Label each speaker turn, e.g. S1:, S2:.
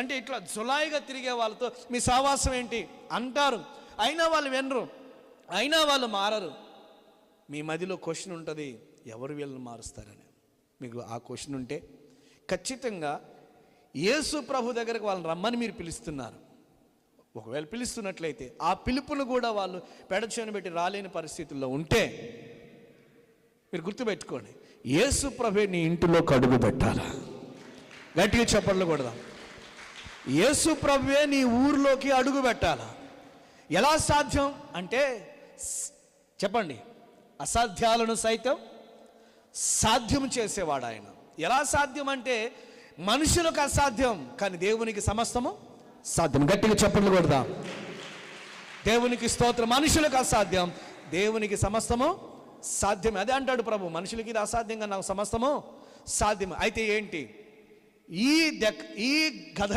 S1: అంటే ఇట్లా జులాయిగా తిరిగే వాళ్ళతో మీ సావాసం ఏంటి అంటారు. అయినా వాళ్ళు వినరు, అయినా వాళ్ళు మారరు. మీ మదిలో క్వశ్చన్ ఉంటుంది, ఎవరు వీళ్ళని మారుస్తారని. మీకు ఆ క్వశ్చన్ ఉంటే ఖచ్చితంగా యేసు ప్రభు దగ్గరకు వాళ్ళని రమ్మని మీరు పిలుస్తున్నారు. ఒకవేళ పిలుస్తున్నట్లయితే ఆ పిలుపును కూడా వాళ్ళు పెడచని పెట్టి రాలేని పరిస్థితుల్లో ఉంటే మీరు గుర్తుపెట్టుకోండి, యేసు ప్రభువే నీ ఇంటిలోకి అడుగు పెట్టాలా? గట్టిగా చప్పట్లు కొడదాం. యేసు ప్రభువే నీ ఊరిలోకి అడుగు పెట్టాలా? ఎలా సాధ్యం అంటే చెప్పండి, అసాధ్యాలను సైతం సాధ్యం చేసేవాడు ఆయన. ఎలా సాధ్యం అంటే మనుషులకు అసాధ్యం, కానీ దేవునికి సమస్తము సాధ్యం. గట్టిగా చప్పట్లు కొడదాం. దేవునికి స్తోత్రం. మనుషులకు అసాధ్యం, దేవునికి సమస్తము సాధ్యమే. అదే అంటాడు ప్రభు, మనుషులకి ఇది అసాధ్యంగా నాకు సమస్తము సాధ్యం. అయితే ఏంటి? ఈ గధ